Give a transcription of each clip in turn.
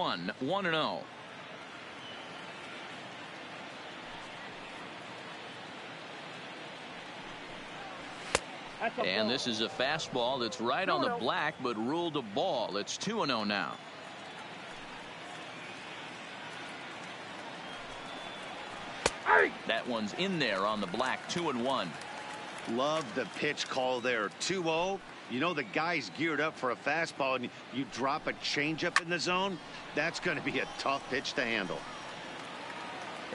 1, 1-0. And this is a fastball that's right on the black, but ruled a ball. It's 2-0 now. That one's in there on the black, 2-1. Love the pitch call there. 2-0. You know the guy's geared up for a fastball, and you drop a changeup in the zone. That's going to be a tough pitch to handle.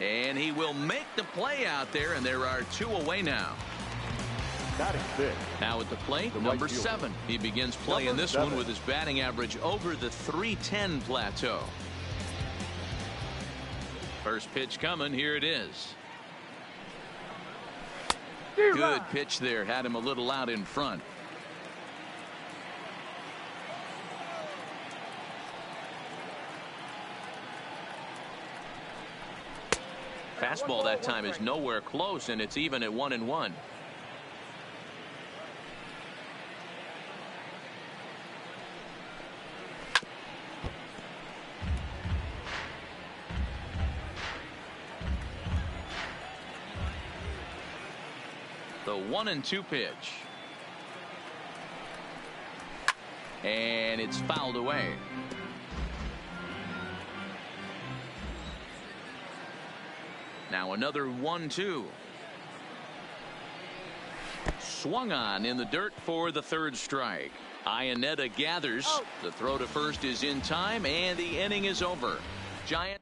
And he will make the play out there, and there are 2 away now. Now at the plate, number 7. He begins playing this one with his batting average over the .310 plateau. First pitch coming. Here it is. Good pitch there. Had him a little out in front. Fastball that time is nowhere close, and it's even at 1-1. The 1-2 pitch. And it's fouled away. Now another 1-2. Swung on in the dirt for the 3rd strike. Ionetta gathers. The throw to first is in time, and the inning is over. Giant.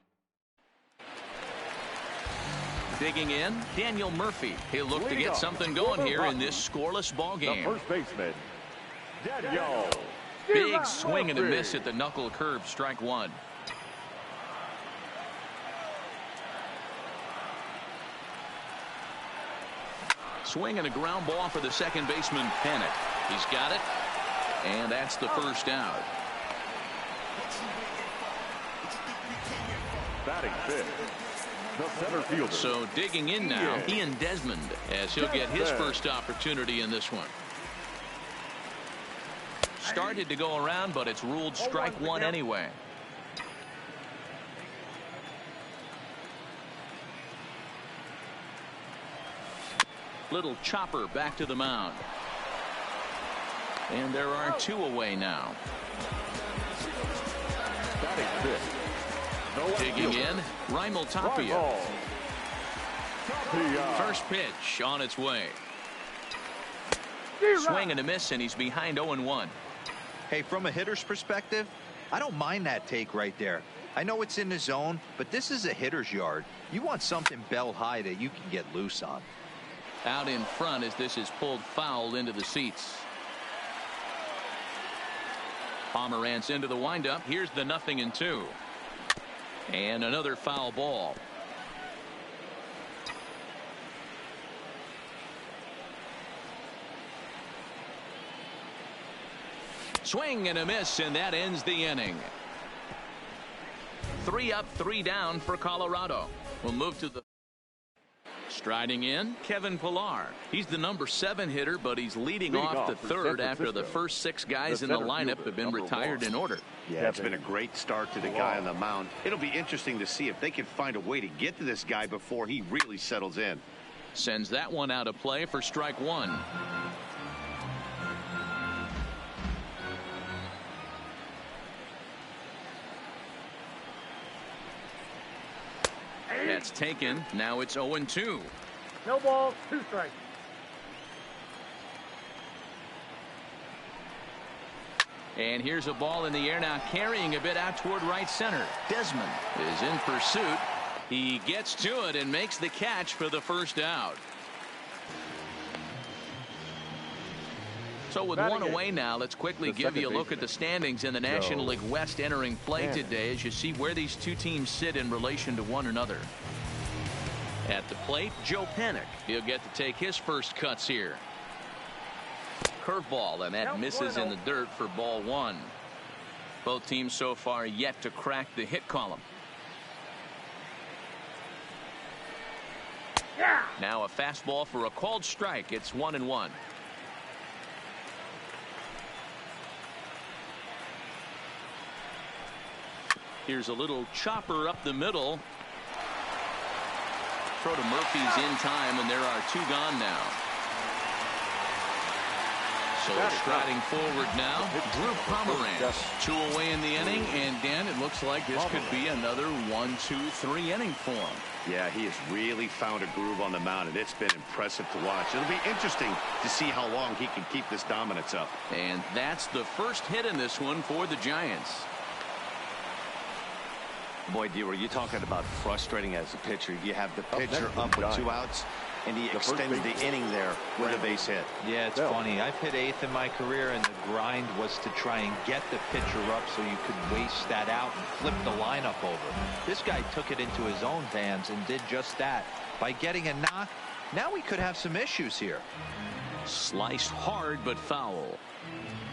Digging in, Daniel Murphy. He'll look to get something going here in this scoreless ball game. The first baseman, Daniel. Big swing and a miss at the knuckle curve, strike 1. Swing and a ground ball for the second baseman, Panic. He's got it, and that's the first out. Batting fifth, the center fielder. So digging in now, Ian Desmond, as he'll get his first opportunity in this one. Started to go around, but it's ruled strike 1 anyway. Little chopper back to the mound. And there are 2 away now. Digging in, Raimel Tapia. First pitch on its way. Swing and a miss, and he's behind 0-1. Hey, from a hitter's perspective, I don't mind that take right there. I know it's in the zone, but this is a hitter's yard. You want something bell high that you can get loose on. Out in front as this is pulled foul into the seats. Pomerantz into the windup. Here's the 0-2. And another foul ball. Swing and a miss, and that ends the inning. 3 up, 3 down for Colorado. We'll move to the striding in, Kevin Pillar. He's the number 7 hitter, but he's leading off the 3rd after the first 6 guys in the lineup have been retired in order. Yeah, it's been a great start to the guy on the mound. It'll be interesting to see if they can find a way to get to this guy before he really settles in. Sends that one out of play for strike 1. That's taken. Now it's 0-2. No balls, 2 strikes. And here's a ball in the air now, carrying a bit out toward right center. Desmond is in pursuit. He gets to it and makes the catch for the first out. So with 1 away now, let's quickly give you a look at the standings in the National League West entering play today as you see where these 2 teams sit in relation to one another. At the plate, Joe Panic. He'll get to take his first cuts here. Curveball, and that misses in the dirt for ball 1. Both teams so far yet to crack the hit column. Now a fastball for a called strike. It's 1-1. Here's a little chopper up the middle. Throw to Murphy's in time, and there are 2 gone now. So striding forward now, Drew Pomeranz. 2 away in the inning, and Dan, it looks like this could be another 1, 2, 3 inning for him. Yeah, he has really found a groove on the mound, and it's been impressive to watch. It'll be interesting to see how long he can keep this dominance up. And that's the first hit in this one for the Giants. Boy, D, were you talking about frustrating as a pitcher? You have the pitcher up with 2 outs, and he extends the inning there with a base hit. Yeah, it's funny. I've hit 8th in my career, and the grind was to try and get the pitcher up so you could waste that out and flip the lineup over. This guy took it into his own hands and did just that. By getting a knock, now we could have some issues here. Sliced hard, but foul.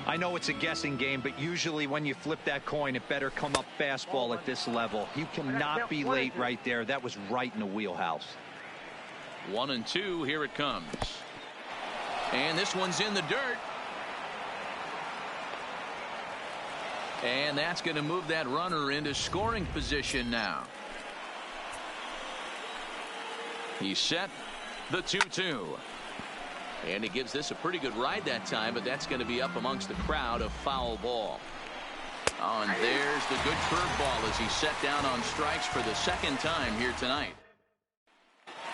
I know it's a guessing game, but usually when you flip that coin, it better come up fastball at this level. You cannot be late right there. That was right in the wheelhouse. 1 and 2, here it comes. And this one's in the dirt. And that's going to move that runner into scoring position now. He's set, the 2-2. And he gives this a pretty good ride that time, but that's going to be up amongst the crowd. A foul ball. Oh, and there's the good curveball as he's set down on strikes for the 2nd time here tonight.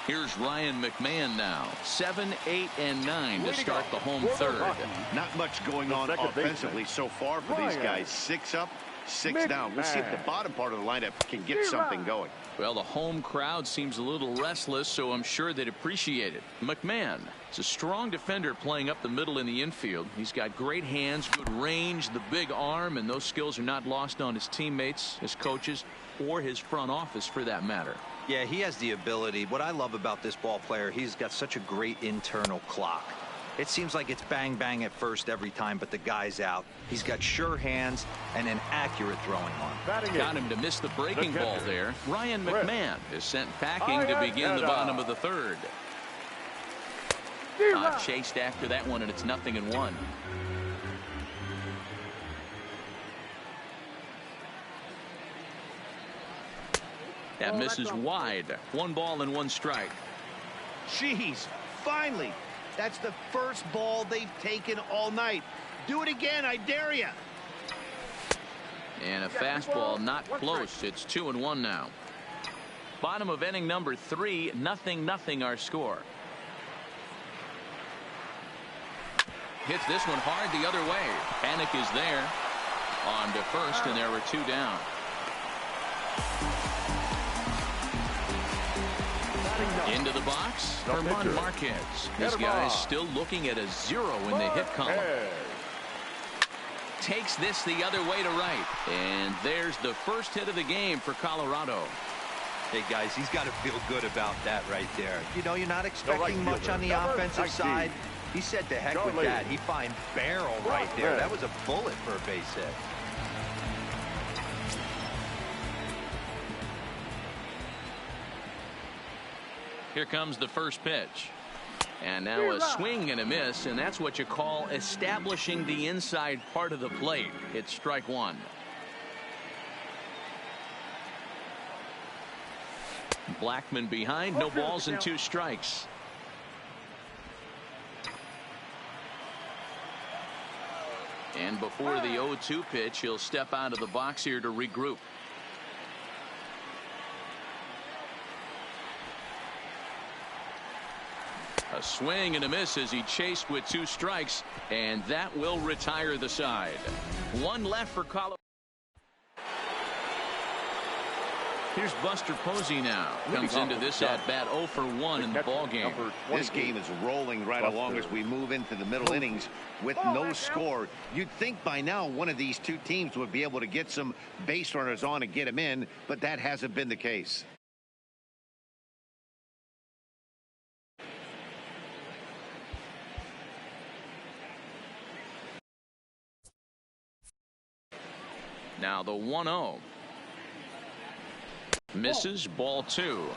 Here's Ryan McMahon now. 7, 8, and 9 to start the home 3rd. Not much going on offensively so far for these guys. 6 up, 6 down. We'll see if the bottom part of the lineup can get something going. Well, the home crowd seems a little restless, so I'm sure they'd appreciate it. McMahon is a strong defender playing up the middle in the infield. He's got great hands, good range, the big arm, and those skills are not lost on his teammates, his coaches, or his front office for that matter. Yeah, he has the ability. What I love about this ball player, he's got such a great internal clock. It seems like it's bang bang at first every time, but the guy's out. He's got sure hands and an accurate throwing arm. Got him to miss the breaking ball there. Ryan McMahon is sent packing to begin the bottom of the 3rd. Chased after that one, and it's 0-1. That misses wide. 1 ball and 1 strike. Jeez, finally. That's the first ball they've taken all night. Do it again, I dare you. And a fastball not close. It's 2-1 now. Bottom of inning number 3, 0-0 our score. Hits this one hard the other way. Panic is there. On to first, and there were 2 down. Into the box, Herman Marquez. This guy's still looking at a 0 in the hit column. Takes this the other way to right. And there's the first hit of the game for Colorado. Hey, guys, he's got to feel good about that right there. You know, you're not expecting much on the offensive side. He said to heck with that. He finds barrel right there. That was a bullet for a base hit. Here comes the first pitch. And now a swing and a miss, and that's what you call establishing the inside part of the plate. It's strike 1. Blackman behind, no balls and 2 strikes. And before the 0-2 pitch, he'll step out of the box here to regroup. A swing and a miss as he chased with 2 strikes, and that will retire the side. 1 left for Colorado. Here's Buster Posey now. Comes into this at bat 0 for 1 in the ball game. This game is rolling right along as we move into the middle innings with no score. You'd think by now one of these 2 teams would be able to get some base runners on and get them in, but that hasn't been the case. Now the 1-0. Misses, ball 2.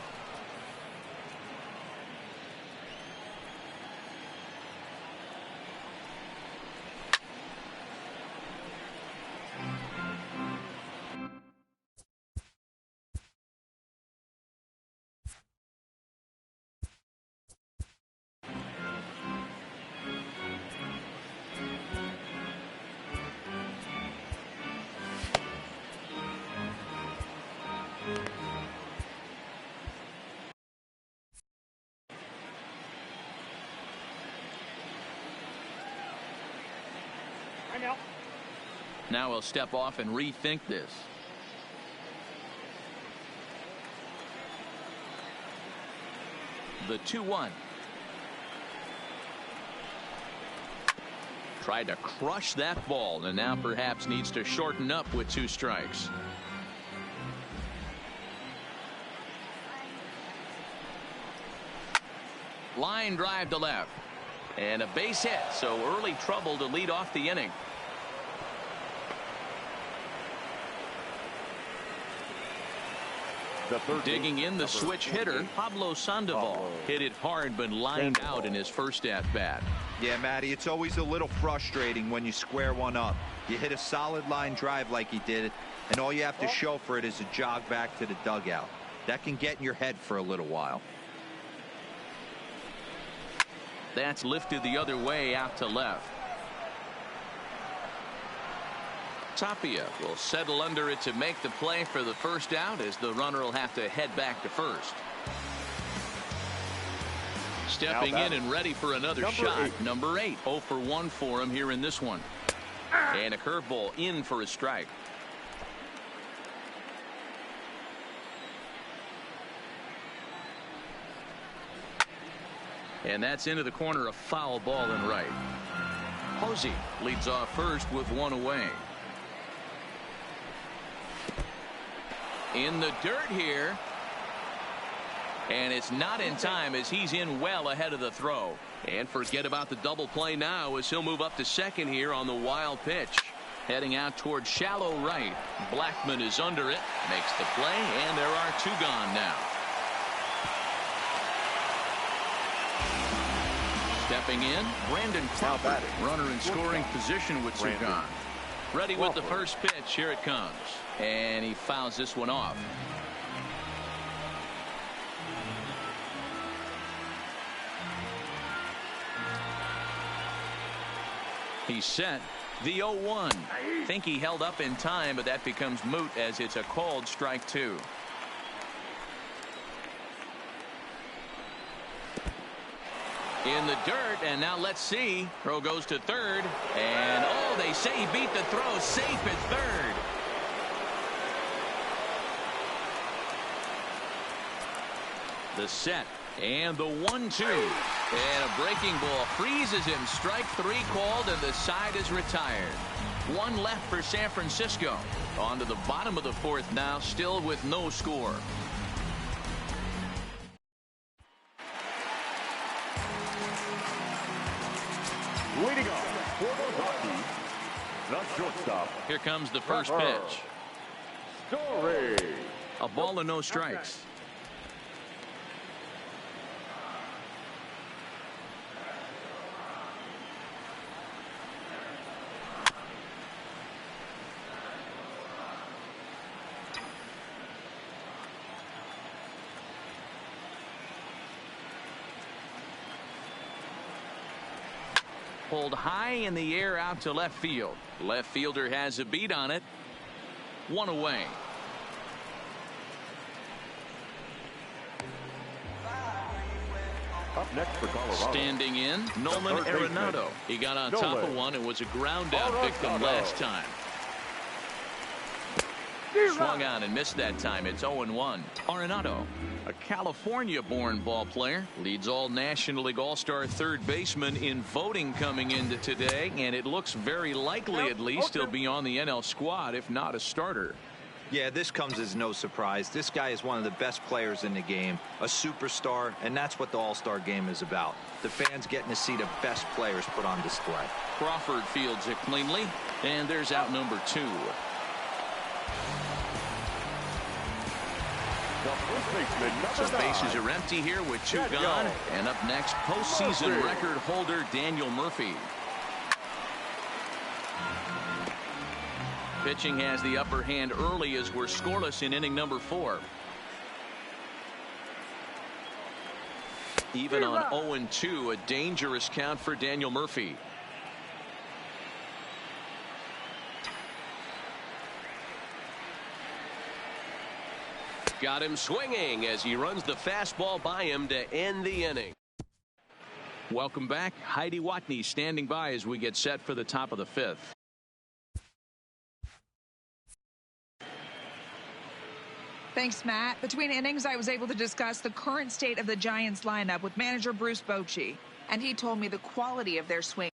Now he'll step off and rethink this. The 2-1. Tried to crush that ball, and now perhaps needs to shorten up with 2 strikes. Line drive to left. And a base hit, so early trouble to lead off the inning. Digging in, the switch hitter, Pablo Sandoval. Hit it hard, but lined out in his first at-bat. Yeah, Matty, it's always a little frustrating when you square one up. You hit a solid line drive like he did, and all you have to show for it is a jog back to the dugout. That can get in your head for a little while. That's lifted the other way out to left. Tapia will settle under it to make the play for the first out, as the runner will have to head back to first. Stepping in and ready for another shot. Number 8. 0 for 1 for him here in this one. And a curveball in for a strike. And that's into the corner, a foul ball and right. Posey leads off first with 1 away. In the dirt here. And it's not in time, as he's in well ahead of the throw. And forget about the double play now, as he'll move up to second here on the wild pitch. Heading out towards shallow right. Blackman is under it, makes the play, and there are 2 gone now. Stepping in, Brandon Crawford, runner in scoring position with 2 gone. Ready with the first pitch. Here it comes. And he fouls this one off. He's set. The 0-1. Think he held up in time, but that becomes moot as it's a called strike 2. In the dirt, and now let's see. Throw goes to third, and oh, they say he beat the throw. Safe at third. The set and the 1-2, and a breaking ball freezes him. Strike 3 called, and the side is retired. 1 left for San Francisco. On to the bottom of the 4th now, still with no score. Leading off for the Rockies, the shortstop. Here comes the first pitch. Story. A ball and no strikes. Pulled high in the air out to left field. Left fielder has a beat on it. 1 away. Up next for Colorado. Standing in, Nolan Arenado. He got on top of one and was a ground out victim last time. Swung on and missed that time. It's 0-1. Arenado, a California-born ball player, leads all National League All-Star third baseman in voting coming into today, and it looks very likely at least he'll be on the NL squad, if not a starter. Yeah, this comes as no surprise. This guy is one of the best players in the game, a superstar, and that's what the All-Star game is about. The fans getting to see the best players put on display. Crawford fields it cleanly, and there's out number 2. So bases are empty here with 2 gone. And up next, postseason record holder Daniel Murphy. Pitching has the upper hand early as we're scoreless in inning number 4. Even on 0-2, a dangerous count for Daniel Murphy. Got him swinging as he runs the fastball by him to end the inning. Welcome back. Heidi Watney standing by as we get set for the top of the 5th. Thanks, Matt. Between innings, I was able to discuss the current state of the Giants lineup with manager Bruce Bochy, and he told me the quality of their swing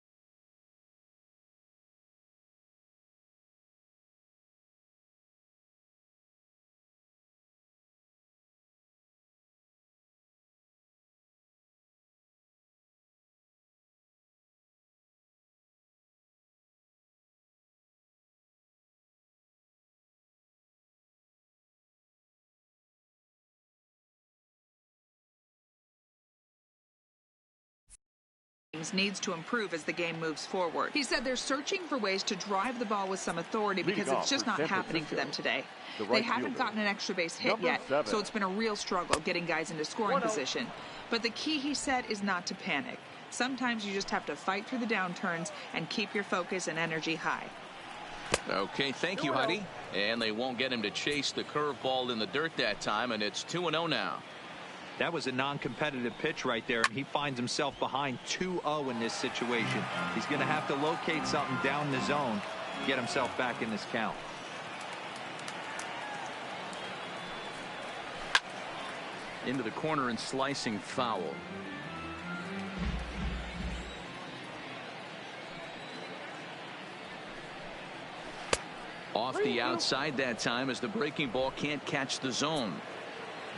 needs to improve as the game moves forward. He said they're searching for ways to drive the ball with some authority because it's just not happening for them today. They haven't gotten an extra base hit yet, so it's been a real struggle getting guys into scoring position. But the key, he said, is not to panic. Sometimes you just have to fight through the downturns and keep your focus and energy high. Okay, thank you, Heidi. And they won't get him to chase the curveball in the dirt that time, and it's 2-0 now. That was a non-competitive pitch right there, and he finds himself behind 2-0 in this situation. He's going to have to locate something down the zone, get himself back in this count. Into the corner and slicing foul. Off the outside that time as the breaking ball can't catch the zone.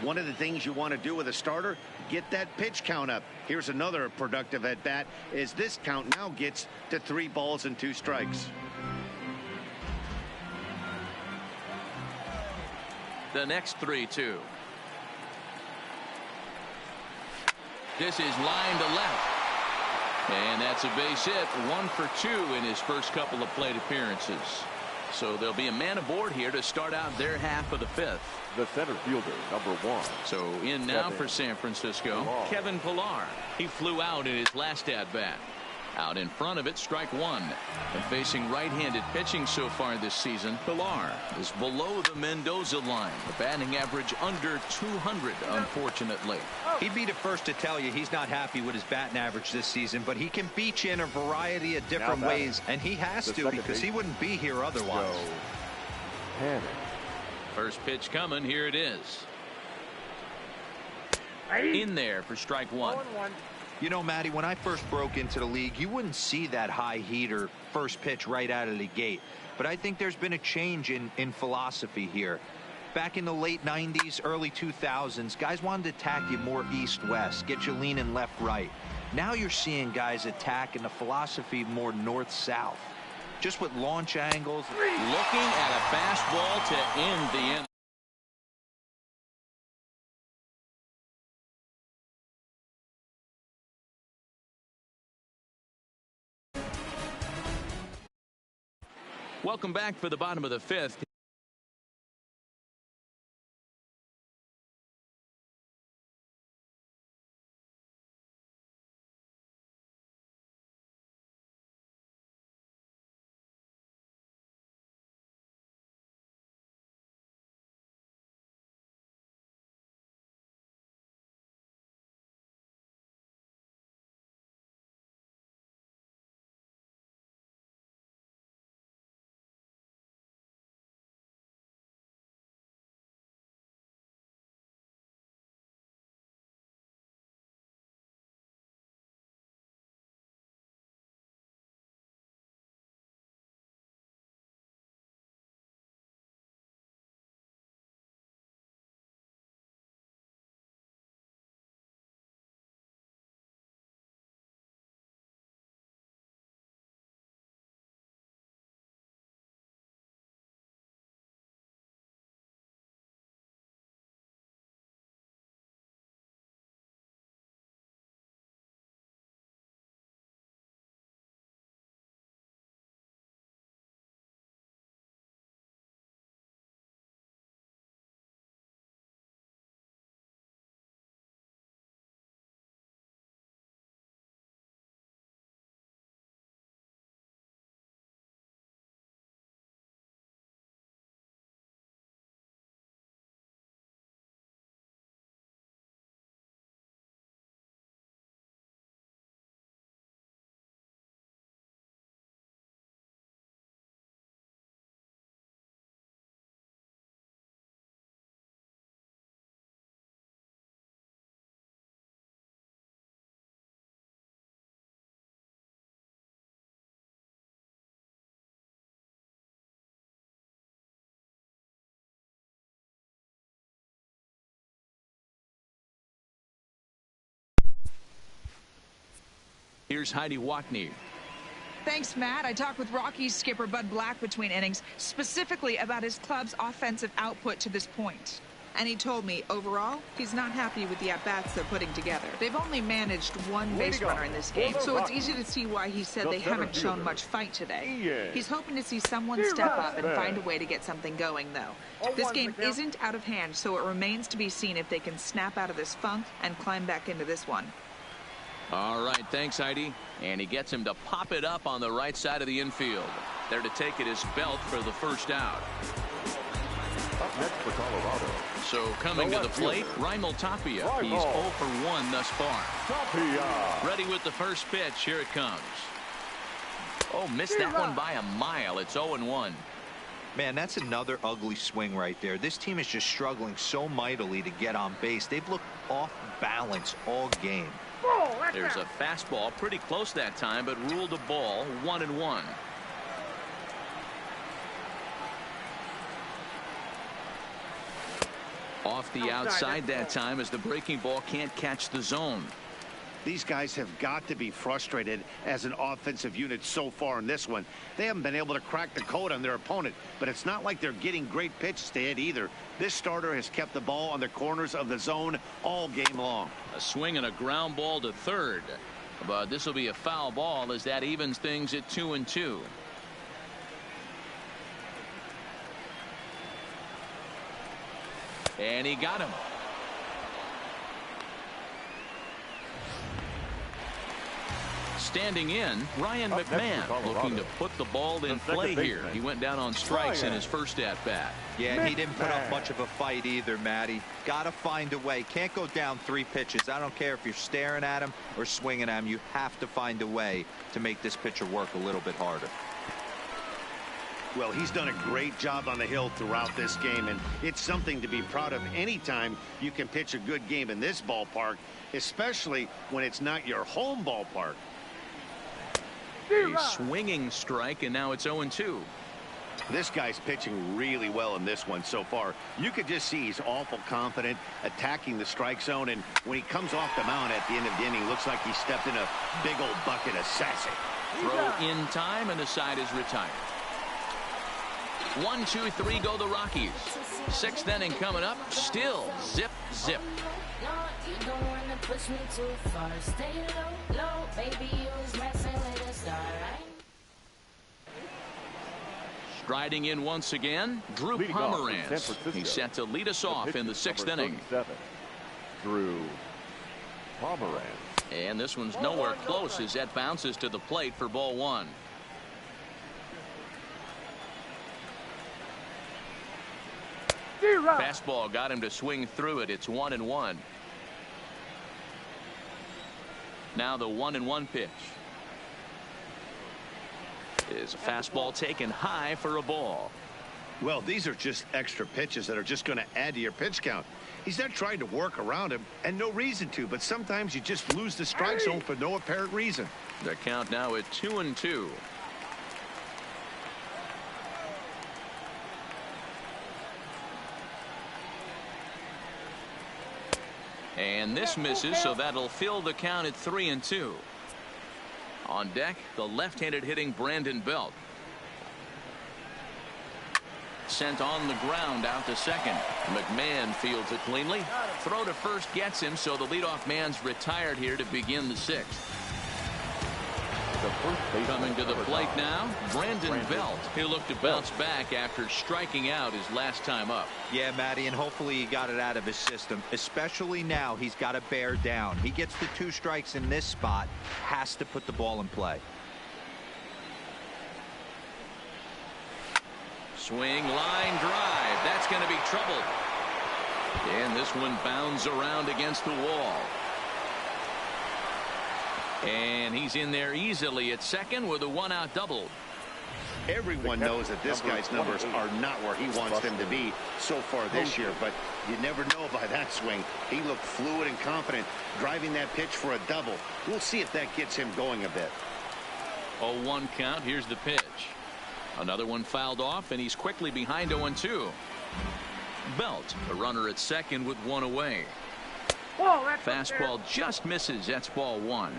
One of the things you want to do with a starter, get that pitch count up. Here's another productive at bat as this count now gets to 3 balls and 2 strikes. The next 3-2. This is line to left. And that's a base hit. 1 for 2 in his first couple of plate appearances. So there'll be a man aboard here to start out their half of the 5th. The center fielder, number 1. So in now for San Francisco, Kevin Pillar. He flew out in his last at-bat. Out in front of it, strike 1. And facing right-handed pitching so far this season, Pillar is below the Mendoza line. The batting average under 200, unfortunately. He'd be the first to tell you he's not happy with his batting average this season, but he can beat you in a variety of different ways, and he has to because he wouldn't be here otherwise. First pitch coming. Here it is. In there for strike 1. You know, Matty, when I first broke into the league, you wouldn't see that high heater first pitch right out of the gate. But I think there's been a change in philosophy here. Back in the late 90s, early 2000s, guys wanted to attack you more east-west, get you leaning left-right. Now you're seeing guys attack in the philosophy more north-south. Just with launch angles. Looking at a fastball to end the inning. Welcome back for the bottom of the 5th. here's Heidi Watney. Thanks, Matt. I talked with Rockies skipper Bud Black between innings, specifically about his club's offensive output to this point. And he told me, overall, he's not happy with the at-bats they're putting together. They've only managed one base runner in this game, so it's easy to see why he said they haven't shown much fight today. He's hoping to see someone step up and find a way to get something going, though. This game isn't out of hand, so it remains to be seen if they can snap out of this funk and climb back into this one. All right, thanks, Heidi. And he gets him to pop it up on the right side of the infield. There to take it is Belt for the first out. Up next for Colorado. So coming to the plate, Raimel Tapia. He's 0 for 1 thus far. Tapia. Ready with the first pitch. Here it comes. Oh, missed that one by a mile. It's 0-1. Man, that's another ugly swing right there. This team is just struggling so mightily to get on base. They've looked off balance all game. There's a fastball pretty close that time, but ruled a ball. 1-1. Off the outside that time as the breaking ball can't catch the zone. These guys have got to be frustrated as an offensive unit so far in this one. They haven't been able to crack the code on their opponent, but it's not like they're getting great pitches to hit either. This starter has kept the ball on the corners of the zone all game long. A swing and a ground ball to third. But this will be a foul ball as that evens things at 2-2. And he got him. Standing in, Ryan McMahon looking to put the ball in play here. He went down on strikes in his first at-bat. Yeah, he didn't put up much of a fight either, Matty. Got to find a way. Can't go down 3 pitches. I don't care if you're staring at him or swinging at him. You have to find a way to make this pitcher work a little bit harder. Well, he's done a great job on the hill throughout this game, and it's something to be proud of anytime you can pitch a good game in this ballpark, especially when it's not your home ballpark. A swinging strike, and now it's 0-2. This guy's pitching really well in this one so far. You could just see he's awful confident attacking the strike zone, and when he comes off the mound at the end of the inning, looks like he stepped in a big old bucket of sassy. Throw in time, and the side is retired. 1, 2, 3 go the Rockies. 6th inning coming up. Still zip, zip. Striding in once again, Drew Pomeranz. He's set to lead us off in the 6th inning. Drew Pomeranz. And this one's nowhere close as that bounces to the plate for ball 1. Fastball got him to swing through it. It's 1-1. Now the 1-1 pitch is a fastball taken high for a ball. Well, these are just extra pitches that are just going to add to your pitch count. He's not trying to work around him, and no reason to, but sometimes you just lose the strike zone for no apparent reason. The count now at 2-2. And this misses, so that'll fill the count at 3-2. On deck, the left-handed hitting Brandon Belt. Sent on the ground out to second. McMahon fields it cleanly. Throw to first gets him, so the leadoff man's retired here to begin the 6th. Coming to the plate now, Brandon Belt. He'll look to bounce back after striking out his last time up. Yeah, Matty, and hopefully he got it out of his system. Especially now, he's got to bear down. He gets the 2 strikes in this spot, has to put the ball in play. Swing, line drive. That's going to be trouble. And this one bounds around against the wall. And he's in there easily at second with a 1-out double. Everyone knows that this guy's numbers are not where he wants them to be so far this year, but you never know by that swing. He looked fluid and confident, driving that pitch for a double. We'll see if that gets him going a bit. 0-1 count. Here's the pitch. Another one fouled off, and he's quickly behind 0-2. Belt, a runner at second with 1 away. Fastball just misses. That's ball 1.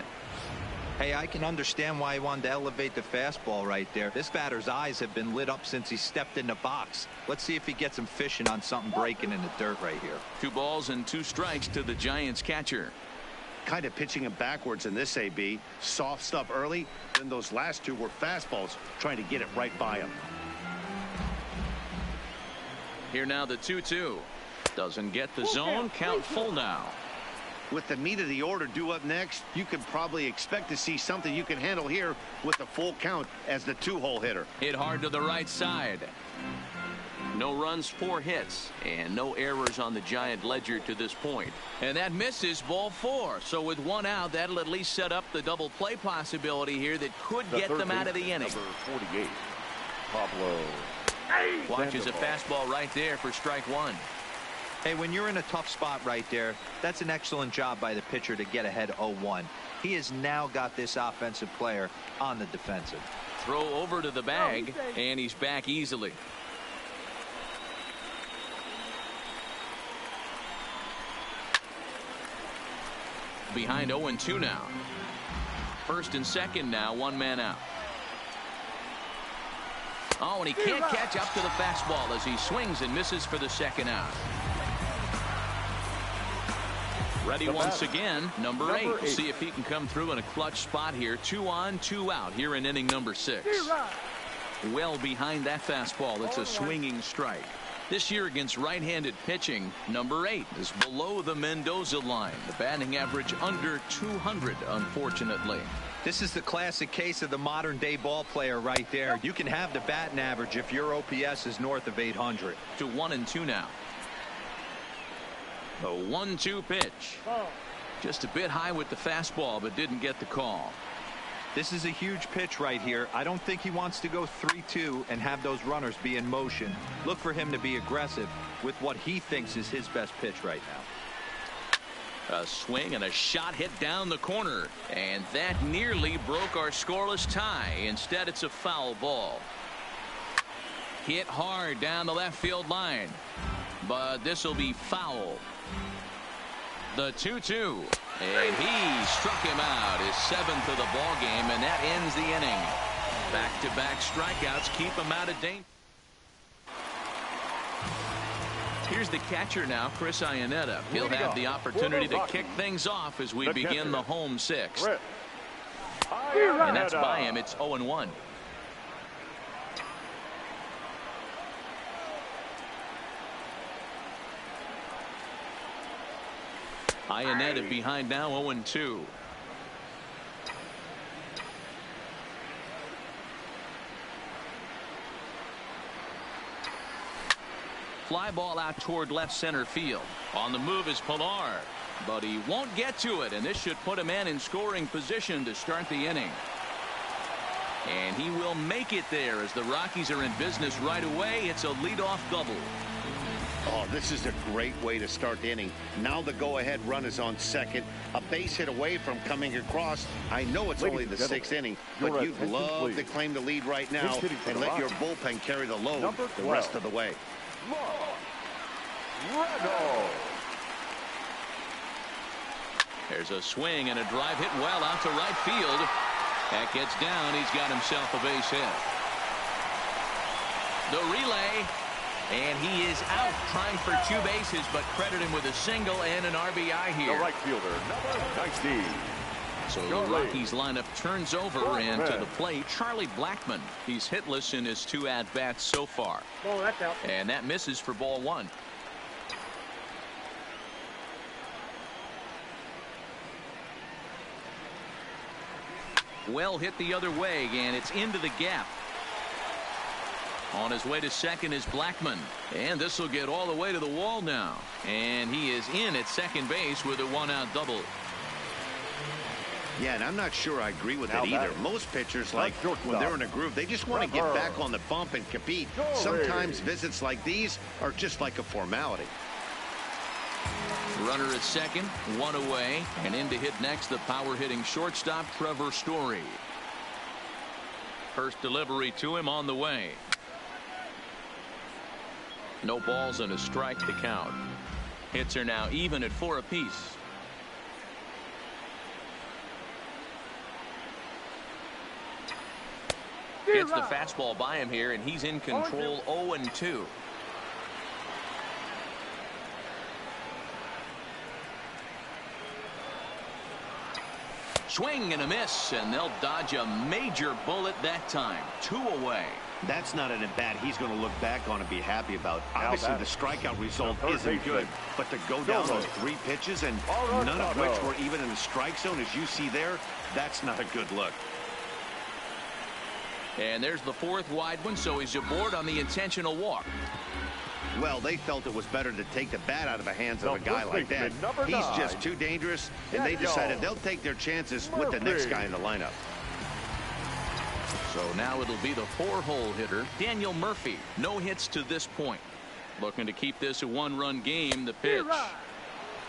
Hey, I can understand why he wanted to elevate the fastball right there. This batter's eyes have been lit up since he stepped in the box. Let's see if he gets him fishing on something breaking in the dirt right here. 2 balls and 2 strikes to the Giants catcher. Kind of pitching him backwards in this AB. Soft stuff early, then those last 2 were fastballs, trying to get it right by him. Here now the 2-2. Doesn't get the zone. Count full now. With the meat of the order due up next, you can probably expect to see something you can handle here with a full count as the 2-hole hitter. Hit hard to the right side. No runs, 4 hits, and no errors on the Giant ledger to this point. And that misses, ball 4. So with 1 out, that'll at least set up the double play possibility here that could get them out of the inning. Number 48, Pablo. Watches a fastball right there for strike 1. Hey, when you're in a tough spot right there, that's an excellent job by the pitcher to get ahead 0-1. He has now got this offensive player on the defensive. Throw over to the bag, and he's back easily. Behind 0-2 now. First and second now, 1 man out. Oh, and he can't catch up to the fastball as he swings and misses for the second out. Ready once again, number 8. We'll see if he can come through in a clutch spot here. 2 on, 2 out here in inning number 6. Well behind that fastball. It's a swinging strike. This year against right-handed pitching, number 8 is below the Mendoza line. The batting average under 200, unfortunately. This is the classic case of the modern-day ball player right there. You can have the batting average if your OPS is north of 800. To 1-2 now. A 1-2 pitch. Just a bit high with the fastball, but didn't get the call. This is a huge pitch right here. I don't think he wants to go 3-2 and have those runners be in motion. Look for him to be aggressive with what he thinks is his best pitch right now. A swing and a shot hit down the corner, and that nearly broke our scoreless tie. Instead, it's a foul ball. Hit hard down the left field line, but this will be foul. The 2-2, and he struck him out, his 7th of the ball game, and that ends the inning. Back-to-back strikeouts keep him out of danger. Here's the catcher now, Chris Iannetta. He'll have the opportunity to kick things off as we begin the home 6th. And that's by him. It's 0-1. Iannetta behind now, 0-2. Fly ball out toward left center field. On the move is Pilar, but he won't get to it, and this should put a man in scoring position to start the inning. And he will make it there as the Rockies are in business right away. It's a leadoff double. Oh, this is a great way to start the inning. Now the go-ahead run is on second. A base hit away from coming across. I know it's only the 6th inning, but you'd love to claim the lead right now and let your bullpen carry the load the rest of the way. There's a swing and a drive hit well out to right field. That gets down. He's got himself a base hit. The relay. And he is out trying for 2 bases, but credit him with a single and an RBI here. The right fielder, number 90. So the Rockies lineup turns over, and to the plate, Charlie Blackmon. He's hitless in his 2 at-bats so far. Oh, that's out. And that misses for ball 1. Well hit the other way, and it's into the gap. On his way to second is Blackmon, and this will get all the way to the wall now, and he is in at second base with a 1-out double. Yeah, and I'm not sure I agree with it either. Most pitchers, like when they're in a groove, they just want to get back on the bump and compete. Sometimes visits like these are just like a formality. Runner at second, 1 away, and in to hit next the power hitting shortstop Trevor Story. First delivery to him on the way. No balls and a strike to count. Hits are now even at 4 apiece. Hits the fastball by him here, and he's in control. 0-2. Swing and a miss, and they'll dodge a major bullet that time. 2 away. That's not an at-bat he's going to look back on and be happy about. Obviously, the strikeout result isn't good, but to go down on 3 pitches and none of which were even in the strike zone, as you see there, that's not a good look. And there's the 4th wide one, so he's aboard on the intentional walk. Well, they felt it was better to take the bat out of the hands of a guy like that. He's just too dangerous, and they decided they'll take their chances with the next guy in the lineup. So now it'll be the 4-hole hitter, Daniel Murphy. No hits to this point. Looking to keep this a 1-run game. The pitch.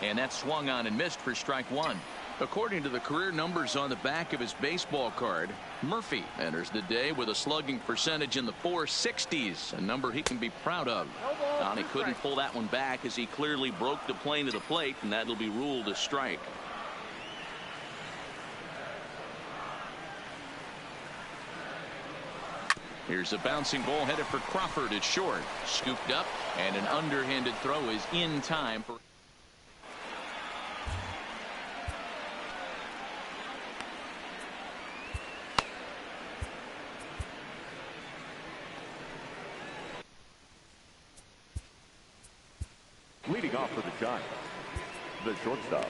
And that swung on and missed for strike 1. According to the career numbers on the back of his baseball card, Murphy enters the day with a slugging percentage in the 460s, a number he can be proud of. He couldn't pull that one back as he clearly broke the plane to the plate, and that'll be ruled a strike. Here's a bouncing ball headed for Crawford at short. Scooped up, and an underhanded throw is in time for. Leading off for the Giants, the shortstop.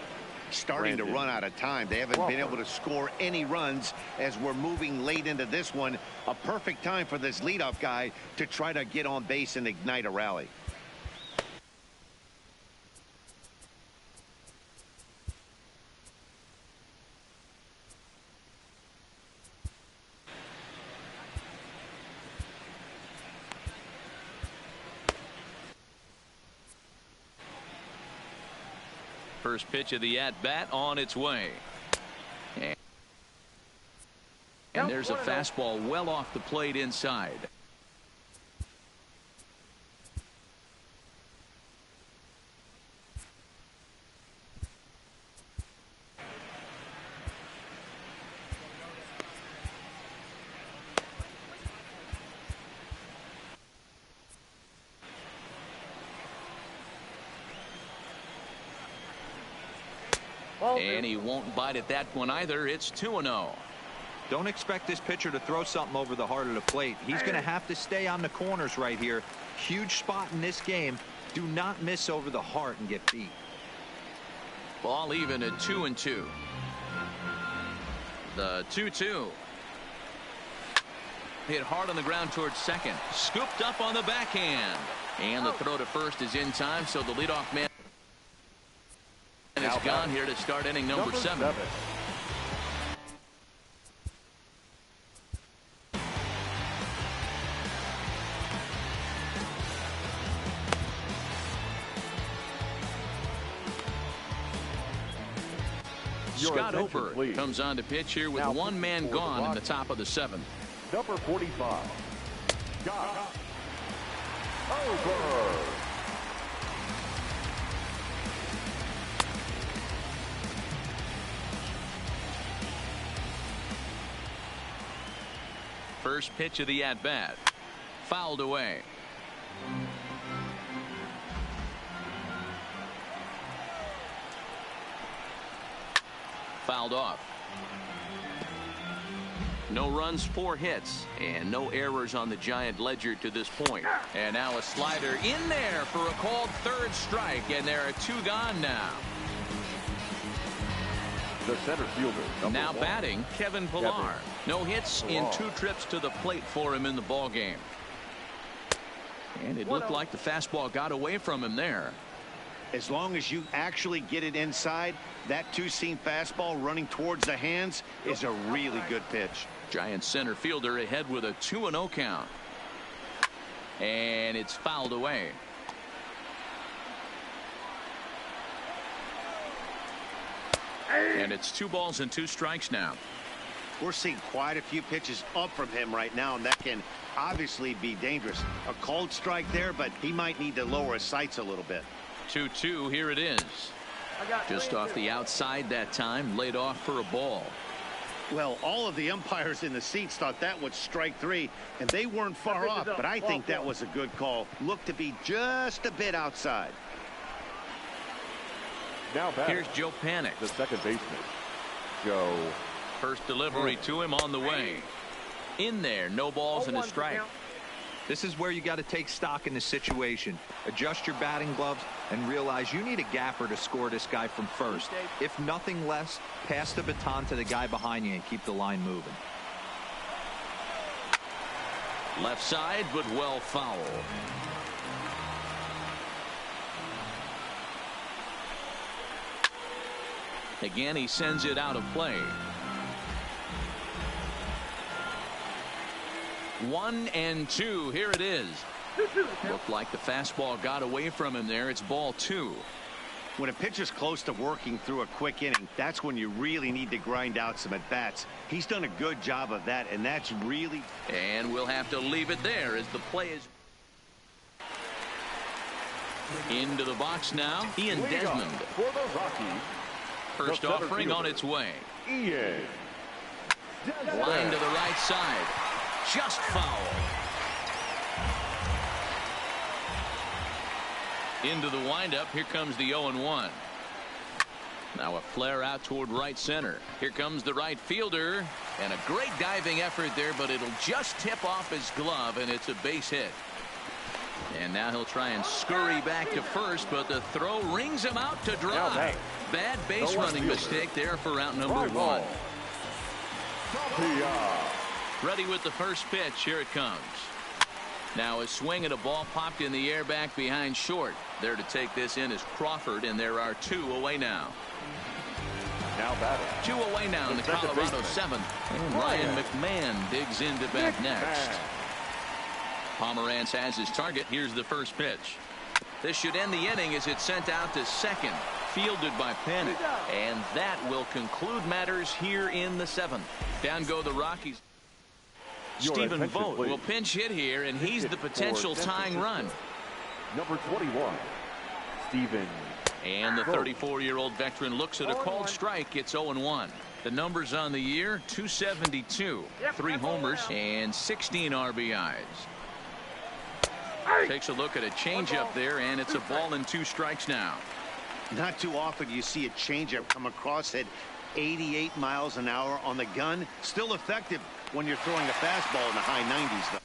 Starting to run out of time. They haven't been able to score any runs as we're moving late into this one. A perfect time for this leadoff guy to try to get on base and ignite a rally. First pitch of the at-bat on its way. And there's a fastball well off the plate inside. And he won't bite at that one either. It's 2-0. Don't expect this pitcher to throw something over the heart of the plate. He's going to have to stay on the corners right here. Huge spot in this game. Do not miss over the heart and get beat. Ball even at 2-2. The 2-2. Hit hard on the ground towards second. Scooped up on the backhand. And the throw to first is in time, so the leadoff man is gone here to start inning number 7. Scott Ober comes on to pitch here with one man gone in the top of the 7th. Number 45, Scott Ober. First pitch of the at-bat. Fouled away. Fouled off. No runs, 4 hits, and no errors on the Giant ledger to this point. And now a slider in there for a called 3rd strike, and there are 2 gone now. The center fielder. Now batting, Kevin Pillar. No hits in 2 trips to the plate for him in the ball game. And it looked like the fastball got away from him there. As long as you actually get it inside, that 2-seam fastball running towards the hands is a really good pitch. Giant center fielder ahead with a 2-0 count. And it's fouled away. And it's 2 balls and 2 strikes now. We're seeing quite a few pitches up from him right now, and that can obviously be dangerous. A cold strike there, but he might need to lower his sights a little bit. 2-2, here it is. Just off the outside that time, laid off for a ball. Well, all of the umpires in the seats thought that was strike three, and they weren't far off, but I think that was a good call. Looked to be just a bit outside. Now back. Here's Joe Panik, the second baseman, Joe. First delivery to him on the way. In there, no balls and a strike. This is where you got to take stock in the situation. Adjust your batting gloves and realize you need a gapper to score this guy from first. If nothing less, pass the baton to the guy behind you and keep the line moving. Left side, but well foul. Again, he sends it out of play. 1-2. Here it is. Looked like the fastball got away from him there. It's ball 2. When a pitcher's close to working through a quick inning, that's when you really need to grind out some at-bats. He's done a good job of that, and that's really... And we'll have to leave it there as the play is... Into the box now, Ian Desmond. For the Rockies. First offering on its way. Ian. Line to the right side. Just foul. Into the windup. Here comes the 0-1. Now a flare out toward right center. Here comes the right fielder. And a great diving effort there, but it'll just tip off his glove, and it's a base hit. And now he'll try and scurry back to first, but the throw rings him out to dry. Bad base running mistake there for route number 1. Ready with the first pitch. Here it comes. Now a swing and a ball popped in the air back behind short. There to take this in is Crawford, and there are 2 away now. Now batting. 2 away now in the Colorado 7th. And Ryan McMahon digs into back next. Pomerantz has his target. Here's the first pitch. This should end the inning as it's sent out to second. Fielded by Panik. And that will conclude matters here in the 7th. Down go the Rockies. Stephen Vogt will pinch hit here, and he's the potential tying run. Number 21, Stephen. And the 34-year-old veteran looks at a called strike. It's 0-1. The numbers on the year, 272, 3 homers, and 16 RBIs. Takes a look at a changeup there, and it's a ball and 2 strikes now. Not too often you see a changeup come across at 88 miles an hour on the gun. Still effective when you're throwing a fastball in the high 90s, though.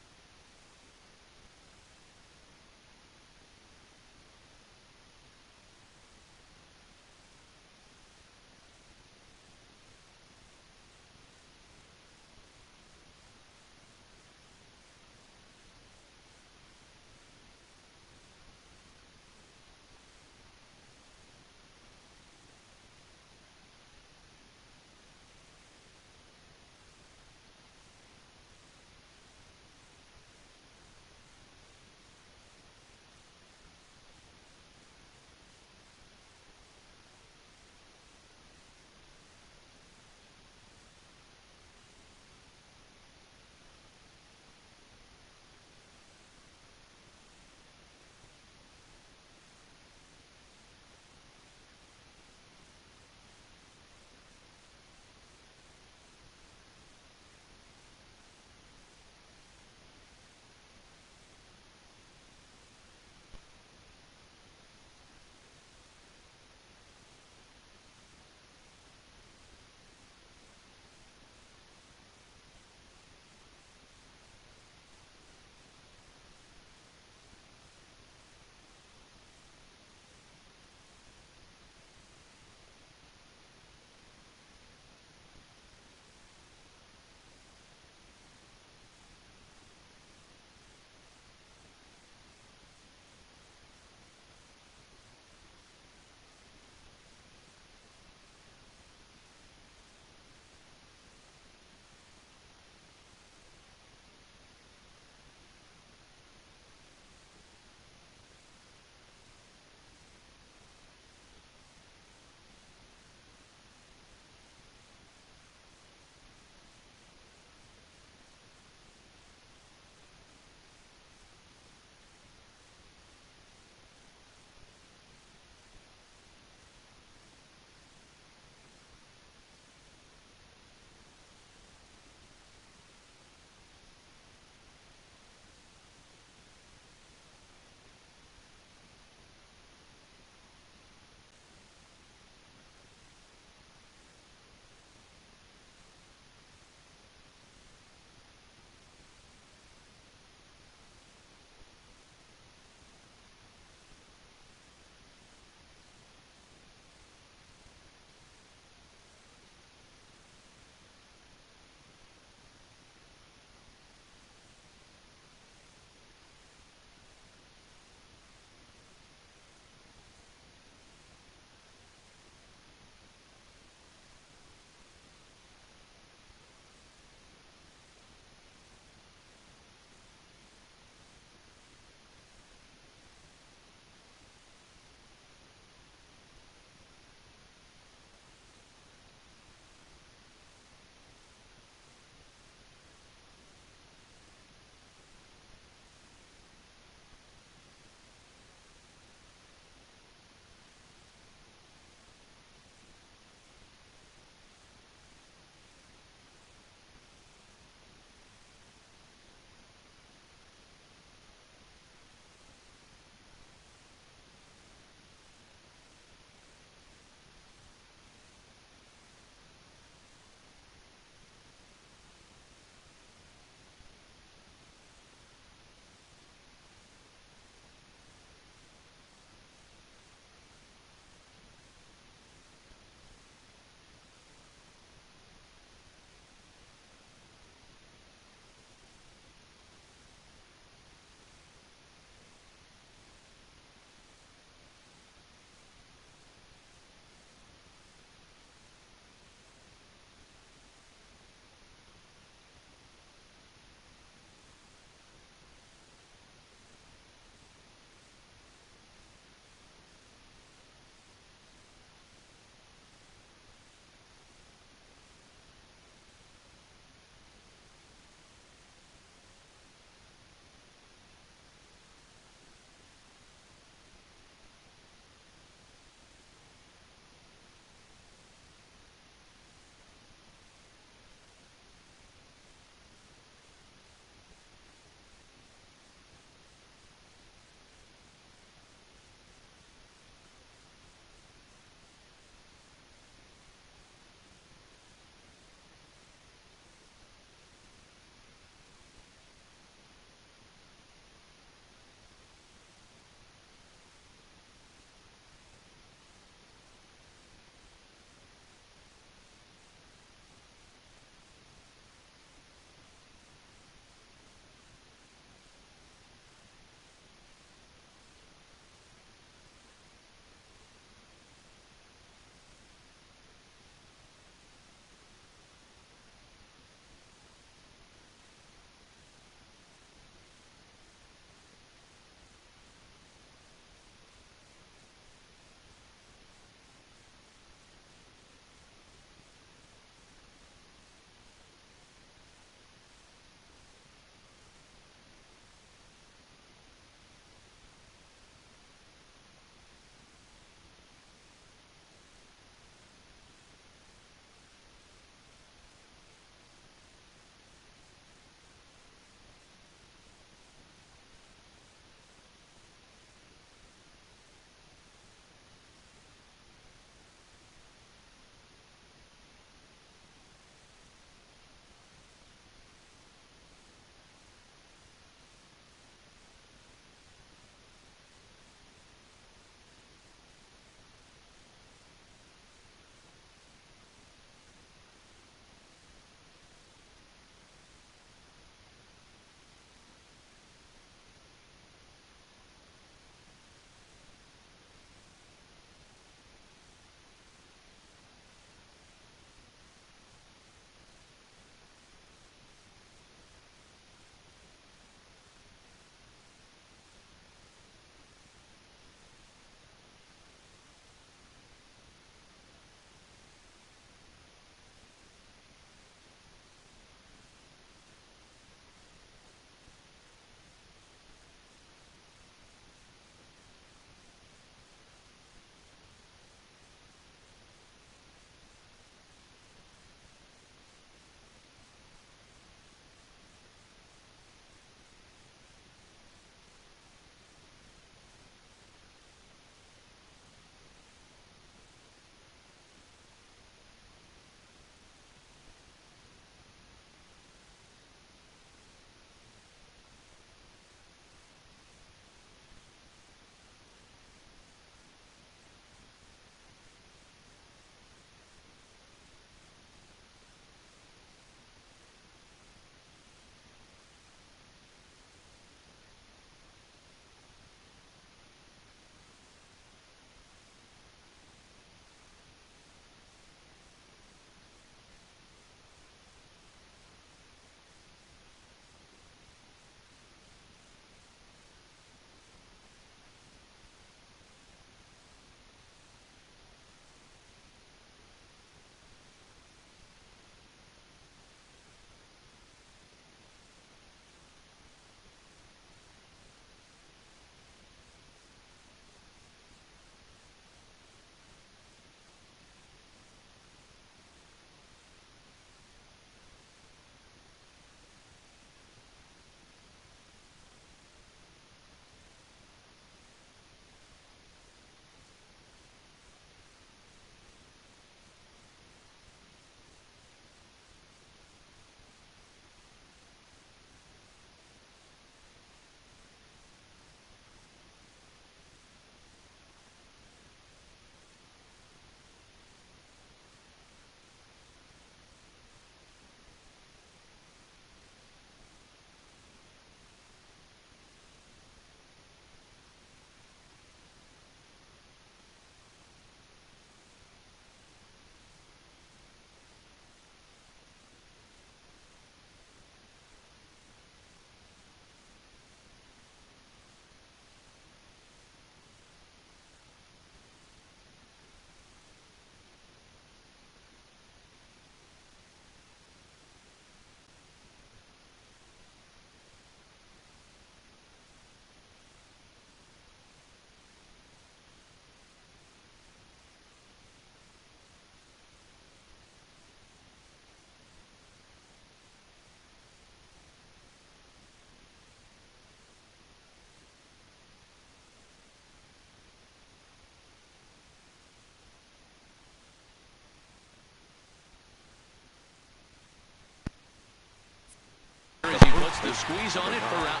The squeeze on it for out